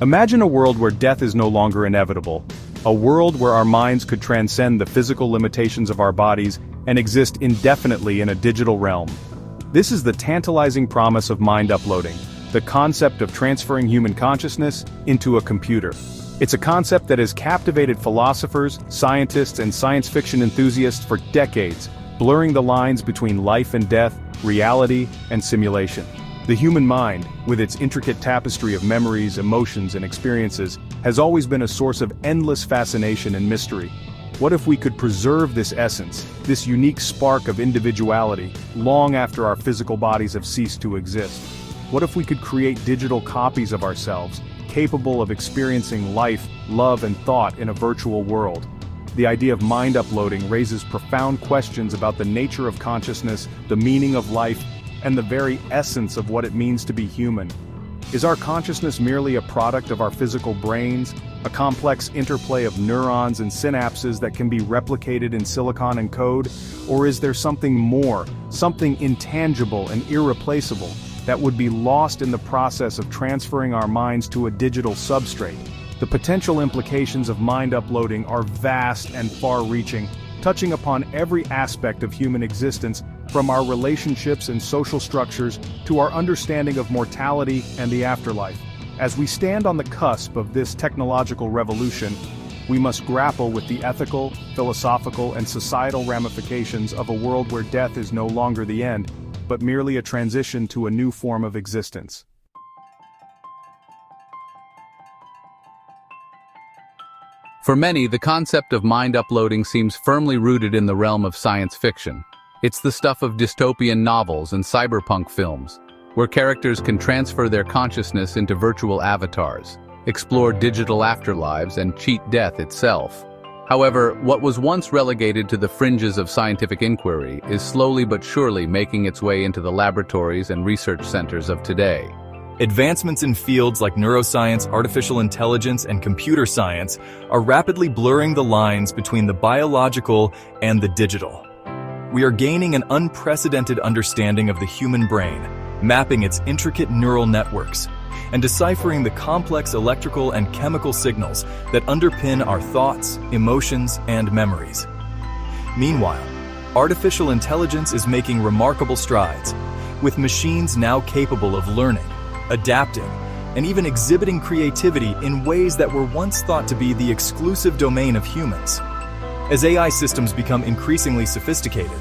Imagine a world where death is no longer inevitable. A world where our minds could transcend the physical limitations of our bodies and exist indefinitely in a digital realm. This is the tantalizing promise of mind uploading, the concept of transferring human consciousness into a computer. It's a concept that has captivated philosophers, scientists, and science fiction enthusiasts for decades, blurring the lines between life and death, reality and simulation. The human mind, with its intricate tapestry of memories, emotions, and experiences, has always been a source of endless fascination and mystery. What if we could preserve this essence, this unique spark of individuality, long after our physical bodies have ceased to exist? What if we could create digital copies of ourselves, capable of experiencing life, love, and thought in a virtual world? The idea of mind uploading raises profound questions about the nature of consciousness, the meaning of life, and the very essence of what it means to be human. Is our consciousness merely a product of our physical brains, a complex interplay of neurons and synapses that can be replicated in silicon and code? Or is there something more, something intangible and irreplaceable, that would be lost in the process of transferring our minds to a digital substrate? The potential implications of mind uploading are vast and far-reaching, touching upon every aspect of human existence, from our relationships and social structures to our understanding of mortality and the afterlife. As we stand on the cusp of this technological revolution, we must grapple with the ethical, philosophical, and societal ramifications of a world where death is no longer the end, but merely a transition to a new form of existence. For many, the concept of mind uploading seems firmly rooted in the realm of science fiction. It's the stuff of dystopian novels and cyberpunk films, where characters can transfer their consciousness into virtual avatars, explore digital afterlives, and cheat death itself. However, what was once relegated to the fringes of scientific inquiry is slowly but surely making its way into the laboratories and research centers of today. Advancements in fields like neuroscience, artificial intelligence, and computer science are rapidly blurring the lines between the biological and the digital. We are gaining an unprecedented understanding of the human brain, mapping its intricate neural networks, and deciphering the complex electrical and chemical signals that underpin our thoughts, emotions, and memories. Meanwhile, artificial intelligence is making remarkable strides, with machines now capable of learning, adapting, and even exhibiting creativity in ways that were once thought to be the exclusive domain of humans. As AI systems become increasingly sophisticated,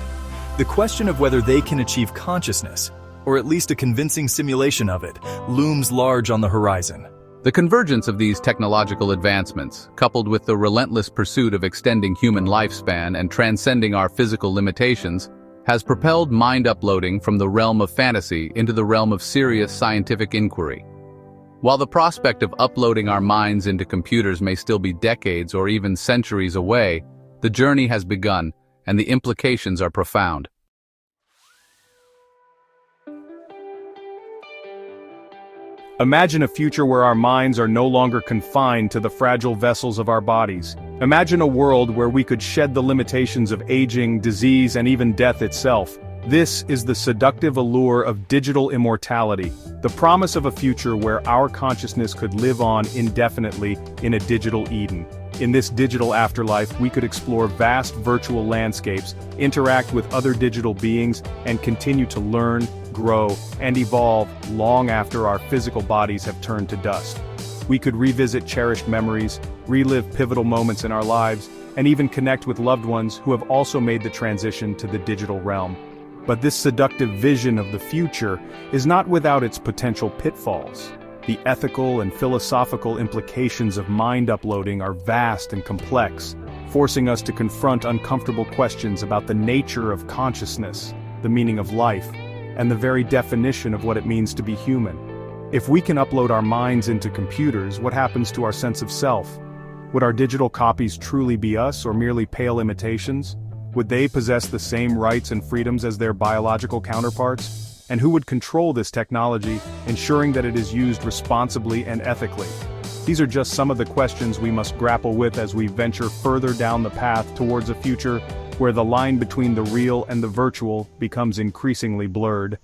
the question of whether they can achieve consciousness, or at least a convincing simulation of it, looms large on the horizon. The convergence of these technological advancements, coupled with the relentless pursuit of extending human lifespan and transcending our physical limitations, has propelled mind uploading from the realm of fantasy into the realm of serious scientific inquiry. While the prospect of uploading our minds into computers may still be decades or even centuries away, the journey has begun, and the implications are profound. Imagine a future where our minds are no longer confined to the fragile vessels of our bodies. Imagine a world where we could shed the limitations of aging, disease, and even death itself. This is the seductive allure of digital immortality, the promise of a future where our consciousness could live on indefinitely in a digital Eden. In this digital afterlife, we could explore vast virtual landscapes, interact with other digital beings, and continue to learn, grow, and evolve long after our physical bodies have turned to dust. We could revisit cherished memories, relive pivotal moments in our lives, and even connect with loved ones who have also made the transition to the digital realm. But this seductive vision of the future is not without its potential pitfalls. The ethical and philosophical implications of mind uploading are vast and complex, forcing us to confront uncomfortable questions about the nature of consciousness, the meaning of life, and the very definition of what it means to be human. If we can upload our minds into computers, what happens to our sense of self? Would our digital copies truly be us or merely pale imitations? Would they possess the same rights and freedoms as their biological counterparts? And who would control this technology, ensuring that it is used responsibly and ethically? These are just some of the questions we must grapple with as we venture further down the path towards a future where the line between the real and the virtual becomes increasingly blurred.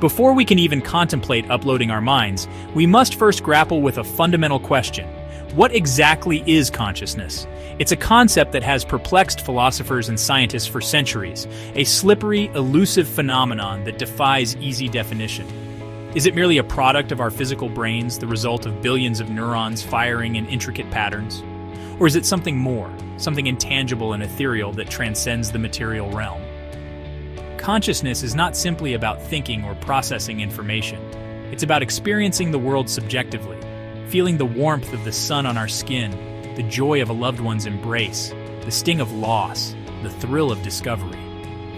Before we can even contemplate uploading our minds, we must first grapple with a fundamental question. What exactly is consciousness? It's a concept that has perplexed philosophers and scientists for centuries, a slippery, elusive phenomenon that defies easy definition. Is it merely a product of our physical brains, the result of billions of neurons firing in intricate patterns? Or is it something more, something intangible and ethereal that transcends the material realm? Consciousness is not simply about thinking or processing information. It's about experiencing the world subjectively, feeling the warmth of the sun on our skin, the joy of a loved one's embrace, the sting of loss, the thrill of discovery.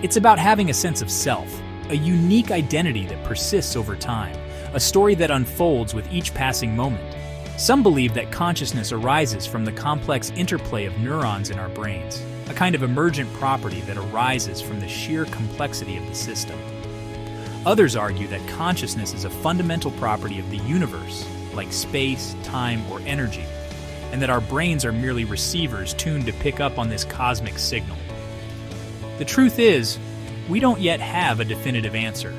It's about having a sense of self, a unique identity that persists over time, a story that unfolds with each passing moment. Some believe that consciousness arises from the complex interplay of neurons in our brains, a kind of emergent property that arises from the sheer complexity of the system. Others argue that consciousness is a fundamental property of the universe, like space, time, or energy, and that our brains are merely receivers tuned to pick up on this cosmic signal. The truth is, we don't yet have a definitive answer.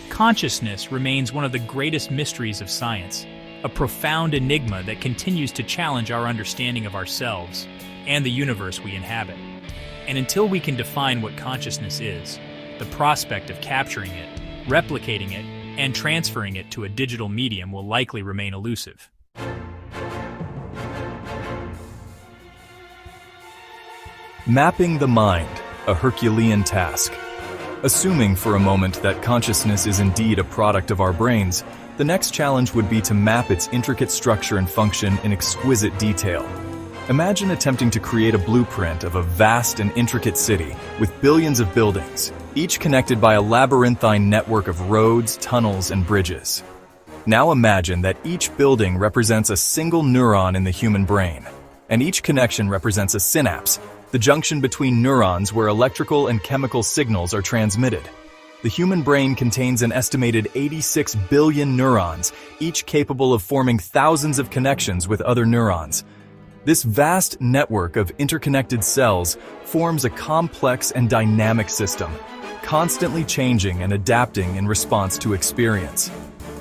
Consciousness remains one of the greatest mysteries of science, a profound enigma that continues to challenge our understanding of ourselves and the universe we inhabit. And until we can define what consciousness is, the prospect of capturing it, replicating it, and transferring it to a digital medium will likely remain elusive. Mapping the mind, a Herculean task. Assuming for a moment that consciousness is indeed a product of our brains, the next challenge would be to map its intricate structure and function in exquisite detail. Imagine attempting to create a blueprint of a vast and intricate city with billions of buildings, each connected by a labyrinthine network of roads, tunnels, and bridges. Now imagine that each building represents a single neuron in the human brain, and each connection represents a synapse, the junction between neurons where electrical and chemical signals are transmitted. The human brain contains an estimated 86 billion neurons, each capable of forming thousands of connections with other neurons. This vast network of interconnected cells forms a complex and dynamic system, constantly changing and adapting in response to experience.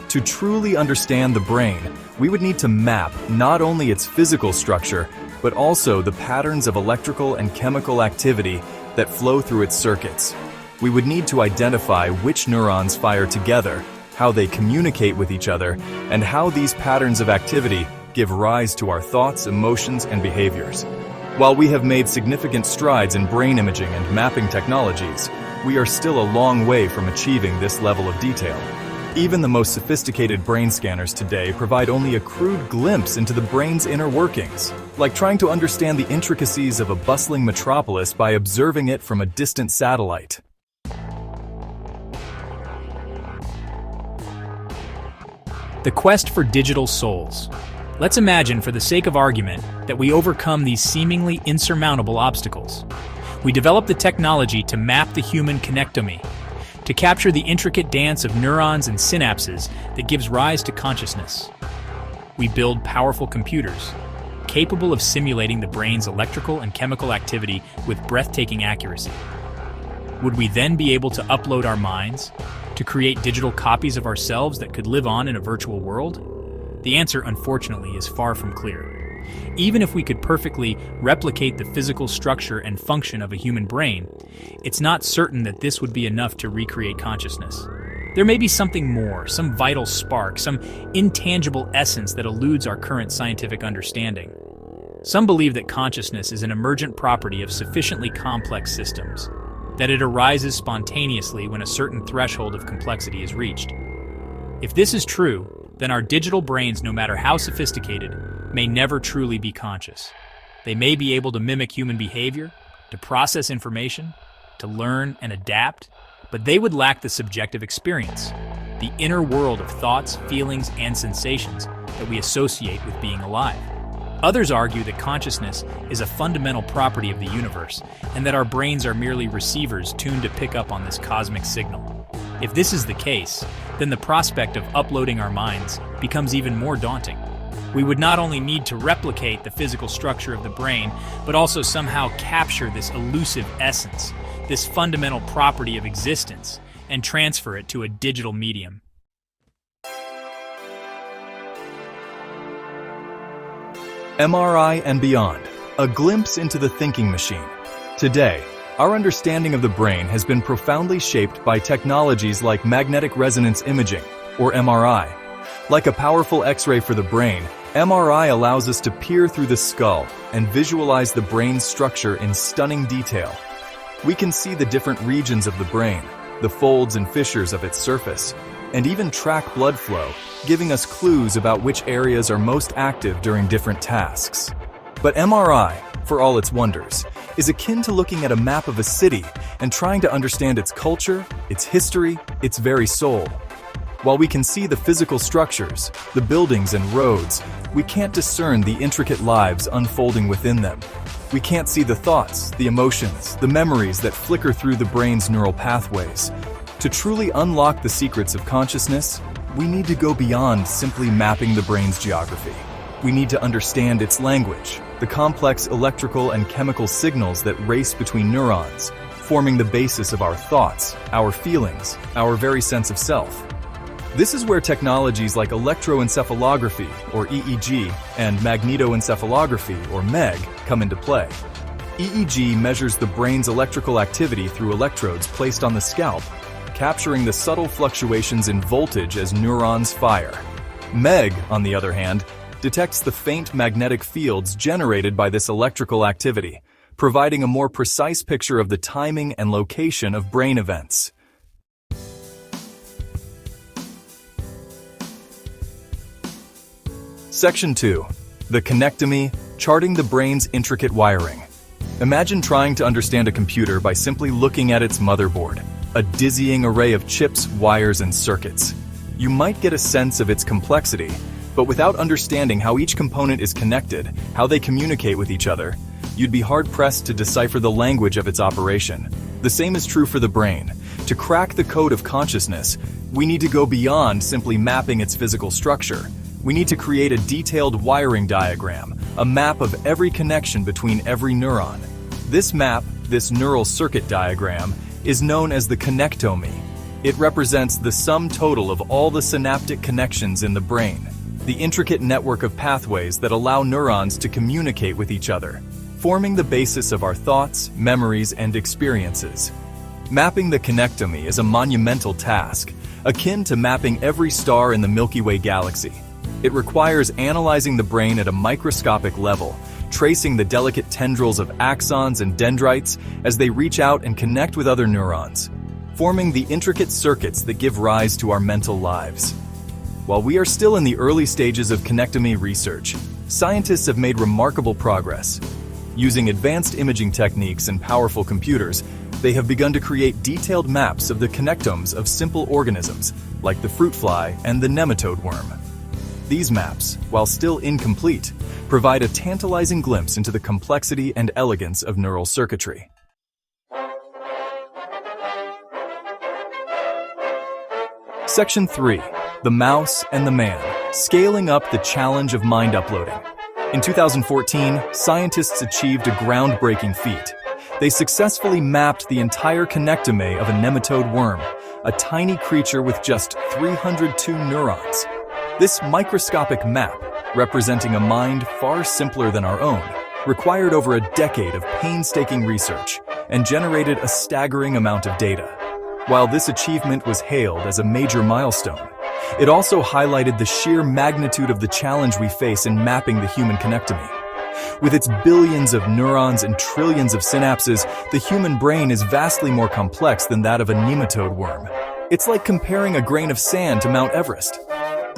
To truly understand the brain, we would need to map not only its physical structure, but also the patterns of electrical and chemical activity that flow through its circuits. We would need to identify which neurons fire together, how they communicate with each other, and how these patterns of activity give rise to our thoughts, emotions, and behaviors. While we have made significant strides in brain imaging and mapping technologies, we are still a long way from achieving this level of detail. Even the most sophisticated brain scanners today provide only a crude glimpse into the brain's inner workings, like trying to understand the intricacies of a bustling metropolis by observing it from a distant satellite. The quest for digital souls. Let's imagine, for the sake of argument, that we overcome these seemingly insurmountable obstacles. We develop the technology to map the human connectome, to capture the intricate dance of neurons and synapses that gives rise to consciousness. We build powerful computers, capable of simulating the brain's electrical and chemical activity with breathtaking accuracy. Would we then be able to upload our minds, to create digital copies of ourselves that could live on in a virtual world? The answer, unfortunately, is far from clear. Even if we could perfectly replicate the physical structure and function of a human brain, it's not certain that this would be enough to recreate consciousness. There may be something more, some vital spark, some intangible essence that eludes our current scientific understanding. Some believe that consciousness is an emergent property of sufficiently complex systems, that it arises spontaneously when a certain threshold of complexity is reached. If this is true, then our digital brains, no matter how sophisticated, may never truly be conscious. They may be able to mimic human behavior, to process information, to learn and adapt, but they would lack the subjective experience, the inner world of thoughts, feelings, and sensations that we associate with being alive. Others argue that consciousness is a fundamental property of the universe, and that our brains are merely receivers tuned to pick up on this cosmic signal. If this is the case, then the prospect of uploading our minds becomes even more daunting. We would not only need to replicate the physical structure of the brain, but also somehow capture this elusive essence, this fundamental property of existence, and transfer it to a digital medium. MRI and beyond, a glimpse into the thinking machine. Today, our understanding of the brain has been profoundly shaped by technologies like magnetic resonance imaging, or MRI. Like a powerful X-ray for the brain, MRI allows us to peer through the skull and visualize the brain's structure in stunning detail. We can see the different regions of the brain, the folds and fissures of its surface, and even track blood flow, giving us clues about which areas are most active during different tasks. But MRI, for all its wonders, is akin to looking at a map of a city and trying to understand its culture, its history, its very soul. While we can see the physical structures, the buildings and roads, we can't discern the intricate lives unfolding within them. We can't see the thoughts, the emotions, the memories that flicker through the brain's neural pathways. To truly unlock the secrets of consciousness, we need to go beyond simply mapping the brain's geography. We need to understand its language, the complex electrical and chemical signals that race between neurons, forming the basis of our thoughts, our feelings, our very sense of self. This is where technologies like electroencephalography, or EEG, and magnetoencephalography, or MEG, come into play. EEG measures the brain's electrical activity through electrodes placed on the scalp, capturing the subtle fluctuations in voltage as neurons fire. MEG, on the other hand, detects the faint magnetic fields generated by this electrical activity, providing a more precise picture of the timing and location of brain events. Section 2. The connectomy, charting the brain's intricate wiring. Imagine trying to understand a computer by simply looking at its motherboard, a dizzying array of chips, wires, and circuits. You might get a sense of its complexity, but without understanding how each component is connected, how they communicate with each other, you'd be hard-pressed to decipher the language of its operation. The same is true for the brain. To crack the code of consciousness, we need to go beyond simply mapping its physical structure. We need to create a detailed wiring diagram, a map of every connection between every neuron. This map, this neural circuit diagram, is known as the connectomy. It represents the sum total of all the synaptic connections in the brain, the intricate network of pathways that allow neurons to communicate with each other, forming the basis of our thoughts, memories, and experiences. Mapping the connectomy is a monumental task, akin to mapping every star in the Milky Way galaxy. It requires analyzing the brain at a microscopic level, tracing the delicate tendrils of axons and dendrites as they reach out and connect with other neurons, forming the intricate circuits that give rise to our mental lives. While we are still in the early stages of connectomy research, scientists have made remarkable progress. Using advanced imaging techniques and powerful computers, they have begun to create detailed maps of the connectomes of simple organisms, like the fruit fly and the nematode worm. These maps, while still incomplete, provide a tantalizing glimpse into the complexity and elegance of neural circuitry. Section 3. The Mouse and the Man, Scaling Up the Challenge of Mind Uploading. In 2014, scientists achieved a groundbreaking feat. They successfully mapped the entire connectomy of a nematode worm, a tiny creature with just 302 neurons. This microscopic map, representing a mind far simpler than our own, required over a decade of painstaking research and generated a staggering amount of data. While this achievement was hailed as a major milestone, it also highlighted the sheer magnitude of the challenge we face in mapping the human connectomy. With its billions of neurons and trillions of synapses, the human brain is vastly more complex than that of a nematode worm. It's like comparing a grain of sand to Mount Everest.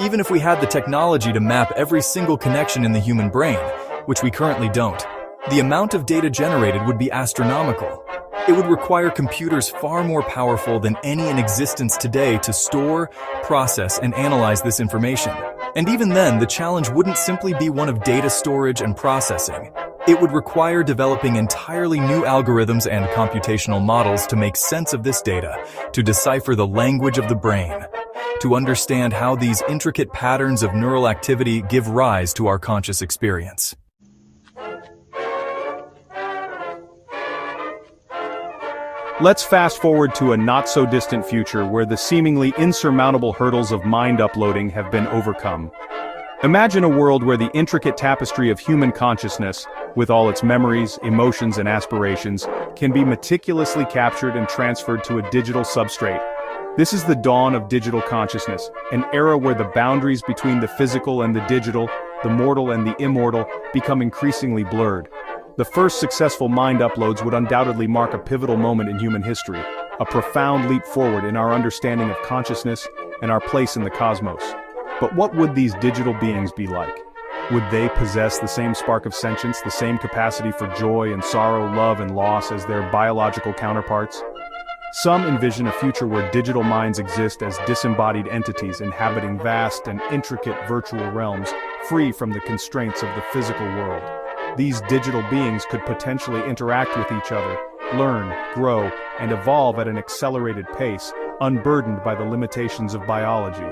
Even if we had the technology to map every single connection in the human brain, which we currently don't, the amount of data generated would be astronomical. It would require computers far more powerful than any in existence today to store, process, and analyze this information. And even then, the challenge wouldn't simply be one of data storage and processing. It would require developing entirely new algorithms and computational models to make sense of this data, to decipher the language of the brain, to understand how these intricate patterns of neural activity give rise to our conscious experience. Let's fast forward to a not-so-distant future where the seemingly insurmountable hurdles of mind uploading have been overcome. Imagine a world where the intricate tapestry of human consciousness, with all its memories, emotions, and aspirations, can be meticulously captured and transferred to a digital substrate. This is the dawn of digital consciousness, an era where the boundaries between the physical and the digital, the mortal and the immortal, become increasingly blurred. The first successful mind uploads would undoubtedly mark a pivotal moment in human history, a profound leap forward in our understanding of consciousness and our place in the cosmos. But what would these digital beings be like? Would they possess the same spark of sentience, the same capacity for joy and sorrow, love and loss as their biological counterparts? Some envision a future where digital minds exist as disembodied entities inhabiting vast and intricate virtual realms, free from the constraints of the physical world. These digital beings could potentially interact with each other, learn, grow, and evolve at an accelerated pace, unburdened by the limitations of biology.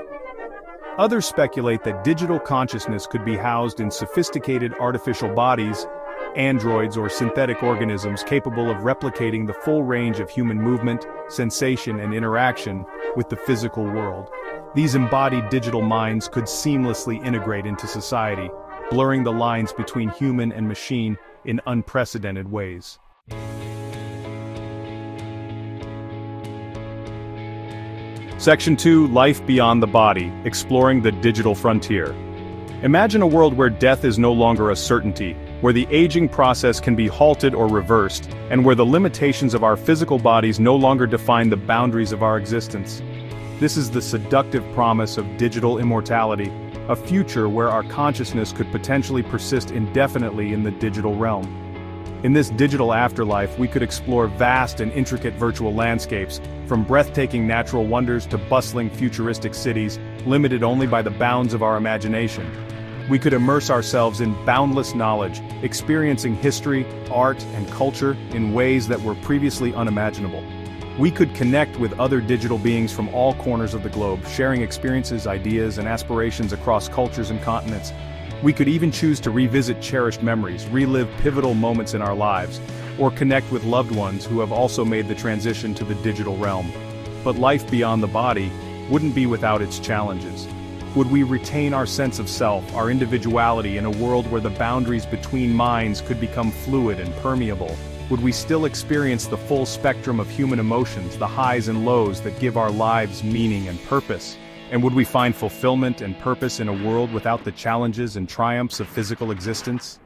Others speculate that digital consciousness could be housed in sophisticated artificial bodies, androids or synthetic organisms capable of replicating the full range of human movement, sensation, and interaction with the physical world. These embodied digital minds could seamlessly integrate into society, blurring the lines between human and machine in unprecedented ways. Section 2, Life Beyond the Body, Exploring the Digital Frontier. Imagine a world where death is no longer a certainty, where the aging process can be halted or reversed, and where the limitations of our physical bodies no longer define the boundaries of our existence. This is the seductive promise of digital immortality, a future where our consciousness could potentially persist indefinitely in the digital realm. In this digital afterlife, we could explore vast and intricate virtual landscapes, from breathtaking natural wonders to bustling futuristic cities, limited only by the bounds of our imagination. We could immerse ourselves in boundless knowledge, experiencing history, art, and culture in ways that were previously unimaginable. We could connect with other digital beings from all corners of the globe, sharing experiences, ideas, and aspirations across cultures and continents. We could even choose to revisit cherished memories, relive pivotal moments in our lives, or connect with loved ones who have also made the transition to the digital realm. But life beyond the body wouldn't be without its challenges. Would we retain our sense of self, our individuality, in a world where the boundaries between minds could become fluid and permeable? Would we still experience the full spectrum of human emotions, the highs and lows that give our lives meaning and purpose? And would we find fulfillment and purpose in a world without the challenges and triumphs of physical existence?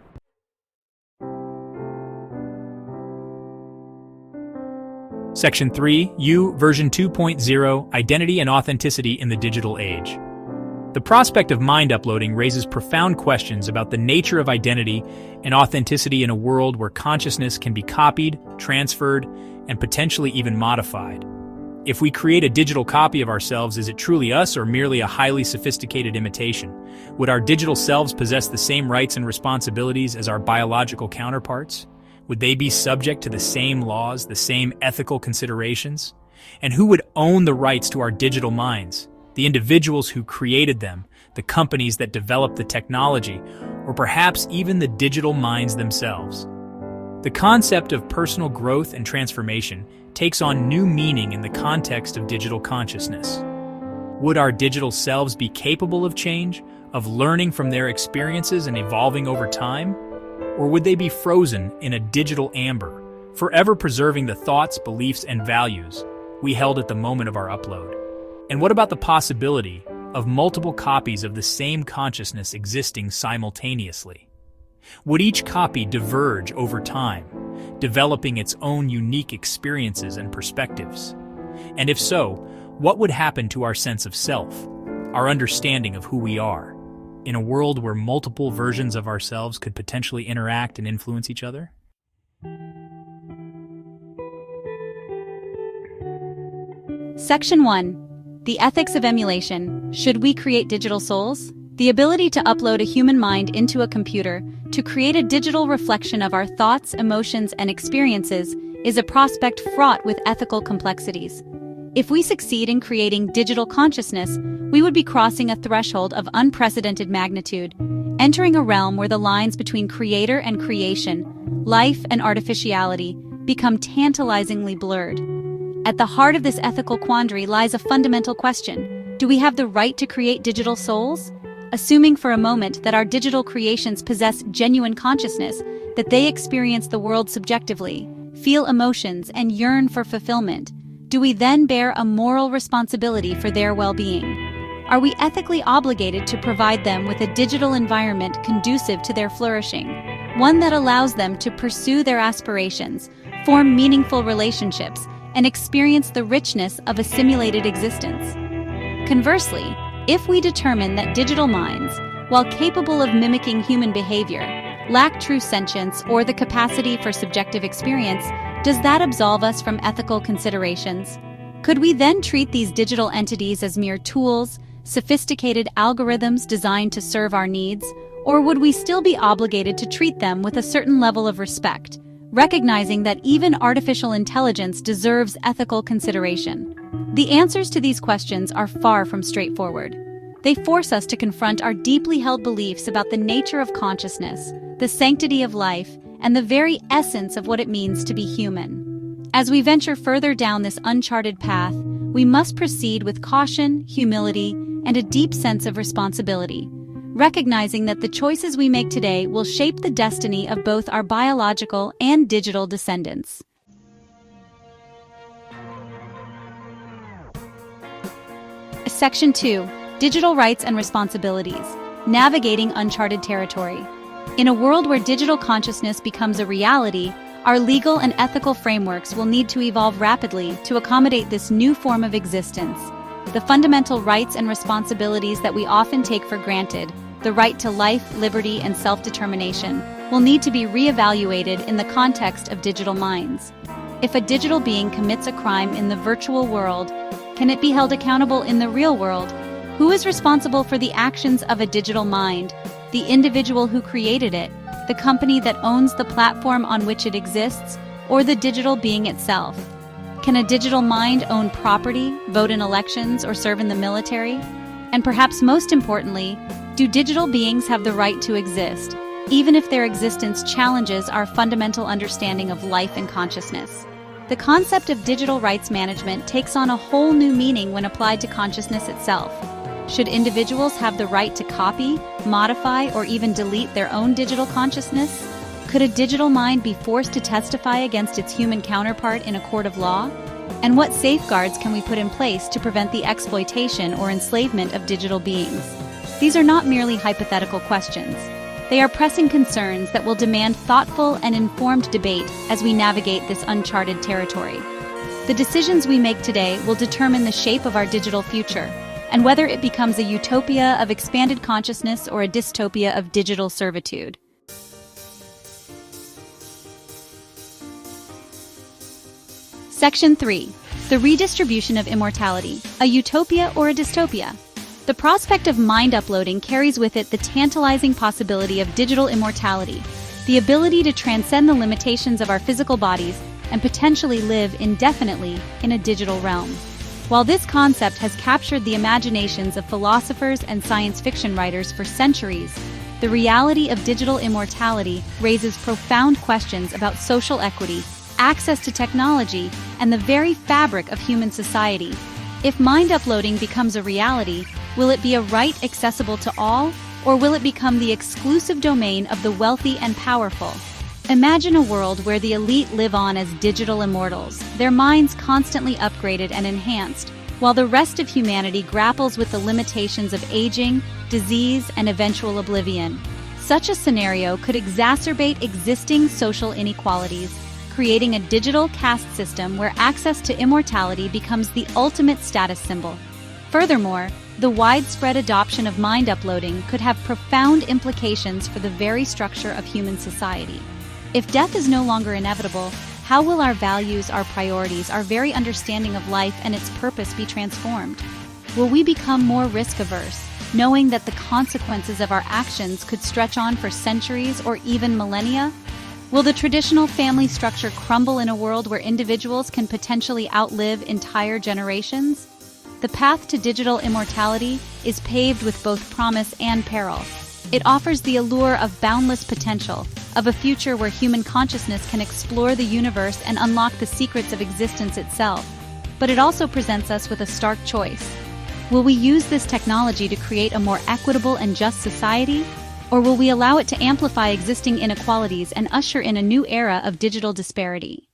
Section 3, U, version 2.0, Identity and Authenticity in the Digital Age. The prospect of mind uploading raises profound questions about the nature of identity and authenticity in a world where consciousness can be copied, transferred, and potentially even modified. If we create a digital copy of ourselves, is it truly us or merely a highly sophisticated imitation? Would our digital selves possess the same rights and responsibilities as our biological counterparts? Would they be subject to the same laws, the same ethical considerations? And who would own the rights to our digital minds? The individuals who created them, the companies that developed the technology, or perhaps even the digital minds themselves? The concept of personal growth and transformation takes on new meaning in the context of digital consciousness. Would our digital selves be capable of change, of learning from their experiences and evolving over time? Or would they be frozen in a digital amber, forever preserving the thoughts, beliefs, and values we held at the moment of our upload? And what about the possibility of multiple copies of the same consciousness existing simultaneously? Would each copy diverge over time, developing its own unique experiences and perspectives? And if so, what would happen to our sense of self, our understanding of who we are, in a world where multiple versions of ourselves could potentially interact and influence each other? Section 1. The Ethics of Emulation. Should we create digital souls? The ability to upload a human mind into a computer to create a digital reflection of our thoughts, emotions, and experiences is a prospect fraught with ethical complexities. If we succeed in creating digital consciousness, we would be crossing a threshold of unprecedented magnitude, entering a realm where the lines between creator and creation, life and artificiality, become tantalizingly blurred. At the heart of this ethical quandary lies a fundamental question: do we have the right to create digital souls? Assuming for a moment that our digital creations possess genuine consciousness, that they experience the world subjectively, feel emotions, and yearn for fulfillment, do we then bear a moral responsibility for their well-being? Are we ethically obligated to provide them with a digital environment conducive to their flourishing, one that allows them to pursue their aspirations, form meaningful relationships, and experience the richness of a simulated existence? Conversely, if we determine that digital minds, while capable of mimicking human behavior, lack true sentience or the capacity for subjective experience, does that absolve us from ethical considerations? Could we then treat these digital entities as mere tools, sophisticated algorithms designed to serve our needs, or would we still be obligated to treat them with a certain level of respect, recognizing that even artificial intelligence deserves ethical consideration? The answers to these questions are far from straightforward. They force us to confront our deeply held beliefs about the nature of consciousness, the sanctity of life, and the very essence of what it means to be human. As we venture further down this uncharted path, we must proceed with caution, humility, and a deep sense of responsibility, recognizing that the choices we make today will shape the destiny of both our biological and digital descendants. Section 2. Digital Rights and Responsibilities. Navigating Uncharted Territory. In a world where digital consciousness becomes a reality, our legal and ethical frameworks will need to evolve rapidly to accommodate this new form of existence. The fundamental rights and responsibilities that we often take for granted, the right to life, liberty, and self-determination, will need to be re-evaluated in the context of digital minds. If a digital being commits a crime in the virtual world, can it be held accountable in the real world? Who is responsible for the actions of a digital mind? The individual who created it, the company that owns the platform on which it exists, or the digital being itself? Can a digital mind own property, vote in elections, or serve in the military? And perhaps most importantly, do digital beings have the right to exist, even if their existence challenges our fundamental understanding of life and consciousness? The concept of digital rights management takes on a whole new meaning when applied to consciousness itself. Should individuals have the right to copy, modify, or even delete their own digital consciousness? Could a digital mind be forced to testify against its human counterpart in a court of law? And what safeguards can we put in place to prevent the exploitation or enslavement of digital beings? These are not merely hypothetical questions. They are pressing concerns that will demand thoughtful and informed debate as we navigate this uncharted territory. The decisions we make today will determine the shape of our digital future, and whether it becomes a utopia of expanded consciousness or a dystopia of digital servitude. Section 3. The redistribution of immortality, a utopia or a dystopia. The prospect of mind uploading carries with it the tantalizing possibility of digital immortality, the ability to transcend the limitations of our physical bodies and potentially live indefinitely in a digital realm. While this concept has captured the imaginations of philosophers and science fiction writers for centuries, the reality of digital immortality raises profound questions about social equity, access to technology, and the very fabric of human society. If mind uploading becomes a reality, will it be a right accessible to all, or will it become the exclusive domain of the wealthy and powerful? Imagine a world where the elite live on as digital immortals, their minds constantly upgraded and enhanced, while the rest of humanity grapples with the limitations of aging, disease, and eventual oblivion. Such a scenario could exacerbate existing social inequalities, creating a digital caste system where access to immortality becomes the ultimate status symbol. Furthermore, the widespread adoption of mind uploading could have profound implications for the very structure of human society. If death is no longer inevitable, how will our values, our priorities, our very understanding of life and its purpose be transformed? Will we become more risk-averse, knowing that the consequences of our actions could stretch on for centuries or even millennia? Will the traditional family structure crumble in a world where individuals can potentially outlive entire generations? The path to digital immortality is paved with both promise and peril. It offers the allure of boundless potential, of a future where human consciousness can explore the universe and unlock the secrets of existence itself. But it also presents us with a stark choice. Will we use this technology to create a more equitable and just society? Or will we allow it to amplify existing inequalities and usher in a new era of digital disparity?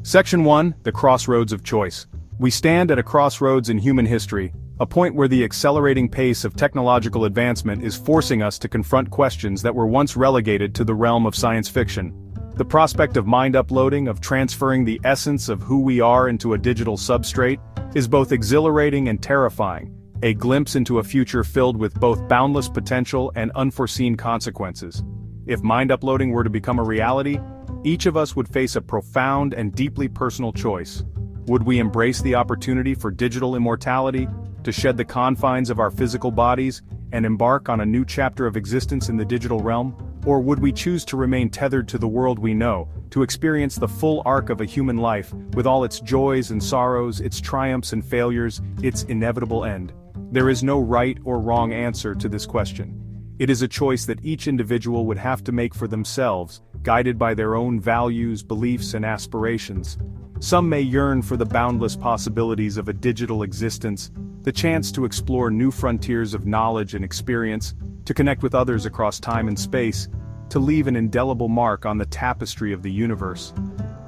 Section 1, the Crossroads of Choice. We stand at a crossroads in human history, a point where the accelerating pace of technological advancement is forcing us to confront questions that were once relegated to the realm of science fiction. The prospect of mind uploading, of transferring the essence of who we are into a digital substrate, is both exhilarating and terrifying, a glimpse into a future filled with both boundless potential and unforeseen consequences. If mind uploading were to become a reality, each of us would face a profound and deeply personal choice. Would we embrace the opportunity for digital immortality, to shed the confines of our physical bodies, and embark on a new chapter of existence in the digital realm? Or would we choose to remain tethered to the world we know, to experience the full arc of a human life, with all its joys and sorrows, its triumphs and failures, its inevitable end? There is no right or wrong answer to this question. It is a choice that each individual would have to make for themselves, guided by their own values, beliefs, and aspirations. Some may yearn for the boundless possibilities of a digital existence, the chance to explore new frontiers of knowledge and experience, to connect with others across time and space, to leave an indelible mark on the tapestry of the universe.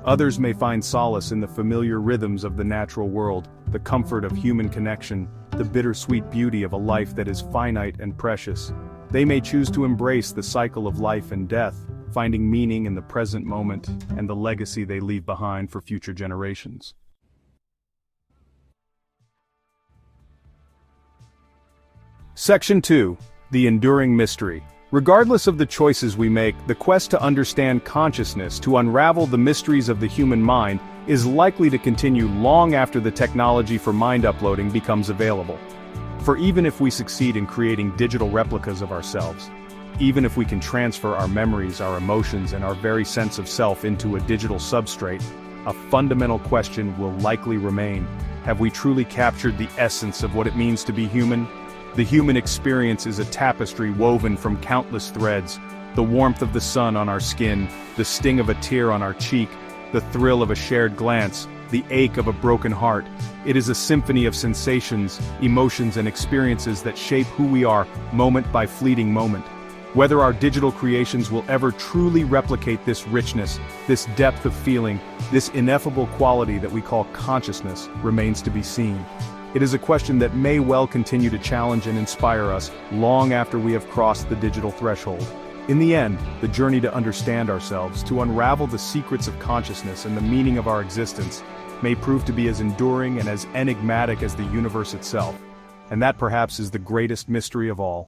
Others may find solace in the familiar rhythms of the natural world, the comfort of human connection, the bittersweet beauty of a life that is finite and precious. They may choose to embrace the cycle of life and death, finding meaning in the present moment and the legacy they leave behind for future generations. Section 2, the enduring mystery. Regardless of the choices we make, the quest to understand consciousness, to unravel the mysteries of the human mind, is likely to continue long after the technology for mind uploading becomes available. For even if we succeed in creating digital replicas of ourselves, even if we can transfer our memories, our emotions, and our very sense of self into a digital substrate, a fundamental question will likely remain: have we truly captured the essence of what it means to be human? The human experience is a tapestry woven from countless threads: the warmth of the sun on our skin, the sting of a tear on our cheek, the thrill of a shared glance, the ache of a broken heart. It is a symphony of sensations, emotions, and experiences that shape who we are, moment by fleeting moment. Whether our digital creations will ever truly replicate this richness, this depth of feeling, this ineffable quality that we call consciousness, remains to be seen. It is a question that may well continue to challenge and inspire us long after we have crossed the digital threshold. In the end, the journey to understand ourselves, to unravel the secrets of consciousness and the meaning of our existence, may prove to be as enduring and as enigmatic as the universe itself. And that perhaps is the greatest mystery of all.